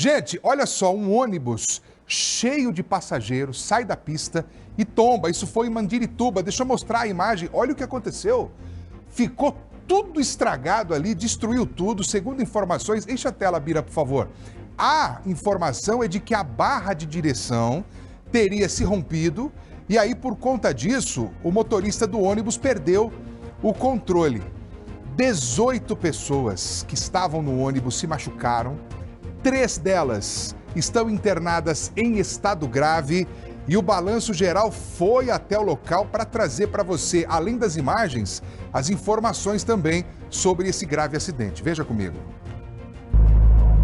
Gente, olha só, um ônibus cheio de passageiros sai da pista e tomba. Isso foi em Mandirituba. Deixa eu mostrar a imagem. Olha o que aconteceu. Ficou tudo estragado ali, destruiu tudo. Segundo informações, enche a tela, Bira, por favor. A informação é de que a barra de direção teria se rompido e aí, por conta disso, o motorista do ônibus perdeu o controle. 18 pessoas que estavam no ônibus se machucaram. 3 delas estão internadas em estado grave e o Balanço Geral foi até o local para trazer para você, além das imagens, as informações também sobre esse grave acidente. Veja comigo.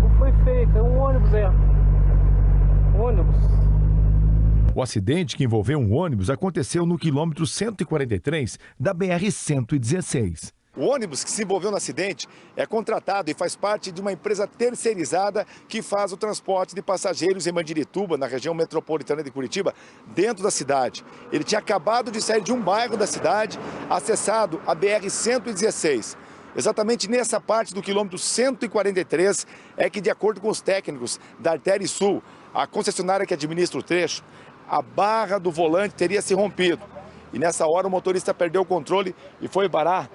Não foi feito, é um ônibus, Um ônibus. O acidente que envolveu um ônibus aconteceu no quilômetro 143 da BR-116. O ônibus que se envolveu no acidente é contratado e faz parte de uma empresa terceirizada que faz o transporte de passageiros em Mandirituba, na região metropolitana de Curitiba, dentro da cidade. Ele tinha acabado de sair de um bairro da cidade, acessado a BR-116. Exatamente nessa parte do quilômetro 143 é que, de acordo com os técnicos da Artéria Sul, a concessionária que administra o trecho, a barra do volante teria se rompido. E nessa hora o motorista perdeu o controle e foi parar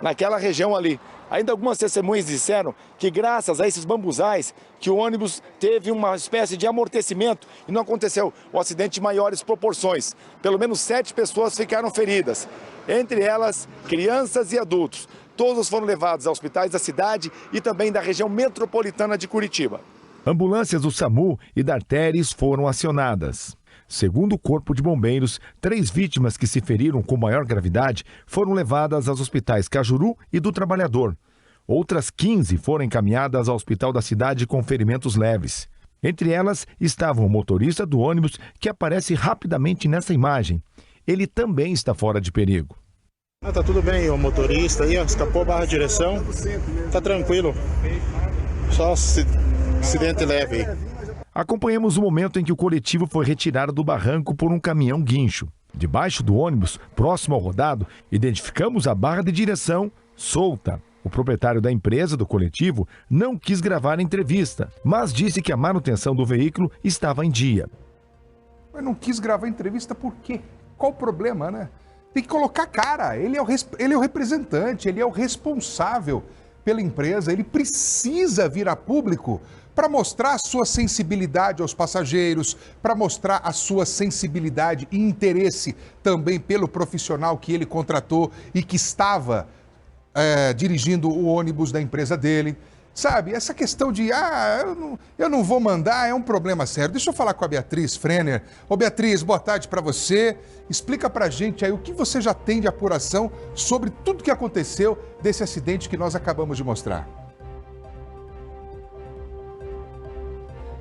naquela região ali. Ainda algumas testemunhas disseram que graças a esses bambuzais que o ônibus teve uma espécie de amortecimento e não aconteceu um acidente de maiores proporções. Pelo menos 7 pessoas ficaram feridas, entre elas crianças e adultos. Todos foram levados a hospitais da cidade e também da região metropolitana de Curitiba. Ambulâncias do SAMU e da Artéries foram acionadas. Segundo o Corpo de Bombeiros, 3 vítimas que se feriram com maior gravidade foram levadas aos hospitais Cajuru e do Trabalhador. Outras 15 foram encaminhadas ao hospital da cidade com ferimentos leves. Entre elas estava o motorista do ônibus, que aparece rapidamente nessa imagem. Ele também está fora de perigo. Tá tudo bem, o motorista aí, escapou a barra de direção, tá tranquilo. Só acidente leve aí. Acompanhamos o momento em que o coletivo foi retirado do barranco por um caminhão guincho. Debaixo do ônibus, próximo ao rodado, identificamos a barra de direção solta. O proprietário da empresa do coletivo não quis gravar a entrevista, mas disse que a manutenção do veículo estava em dia. Mas não quis gravar a entrevista por quê? Qual o problema, né? Tem que colocar a cara. Ele é o representante, ele é o responsável pela empresa, ele precisa vir a público para mostrar a sua sensibilidade aos passageiros, para mostrar a sua sensibilidade e interesse também pelo profissional que ele contratou e que estava dirigindo o ônibus da empresa dele. Sabe, essa questão de, eu não vou mandar, é um problema sério. Deixa eu falar com a Beatriz Frenner. Ô Beatriz, boa tarde para você. Explica pra gente aí o que você já tem de apuração sobre tudo que aconteceu desse acidente que nós acabamos de mostrar.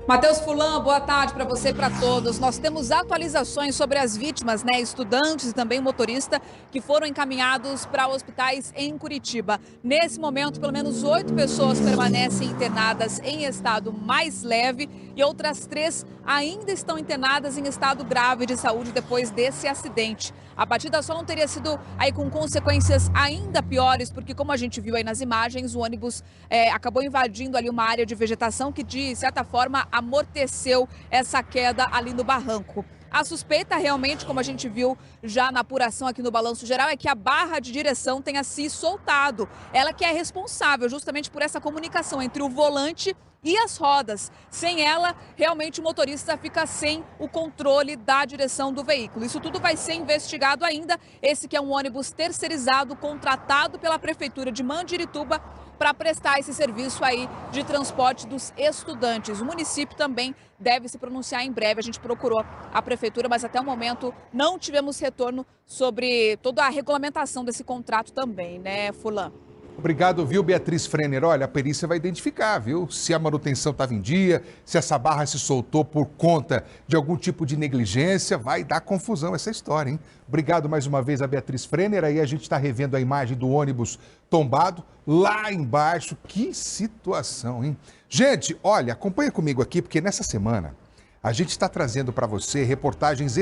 Matheus Fulan, boa tarde para você e para todos. Nós temos atualizações sobre as vítimas, estudantes e também motorista, que foram encaminhados para hospitais em Curitiba. Nesse momento, pelo menos 8 pessoas permanecem internadas em estado mais leve e outras 3 ainda estão internadas em estado grave de saúde depois desse acidente. A batida só não teria sido aí com consequências ainda piores, porque como a gente viu aí nas imagens, o ônibus acabou invadindo ali uma área de vegetação que, de certa forma, amorteceu essa queda ali no barranco. A suspeita realmente, como a gente viu já na apuração aqui no Balanço Geral, é que a barra de direção tenha se soltado. Ela que é responsável justamente por essa comunicação entre o volante e as rodas. Sem ela, realmente o motorista fica sem o controle da direção do veículo. Isso tudo vai ser investigado ainda. Esse que é um ônibus terceirizado, contratado pela Prefeitura de Mandirituba para prestar esse serviço aí de transporte dos estudantes. O município também deve se pronunciar em breve. A gente procurou a Prefeitura, mas até o momento não tivemos retorno sobre toda a regulamentação desse contrato também, né, Fulan? Obrigado, viu, Beatriz Frenner? Olha, a perícia vai identificar, viu? Se a manutenção estava em dia, se essa barra se soltou por conta de algum tipo de negligência, vai dar confusão essa história, hein? Obrigado mais uma vez a Beatriz Frenner. Aí a gente está revendo a imagem do ônibus tombado lá embaixo. Que situação, hein? Gente, olha, acompanha comigo aqui, porque nessa semana a gente está trazendo para você reportagens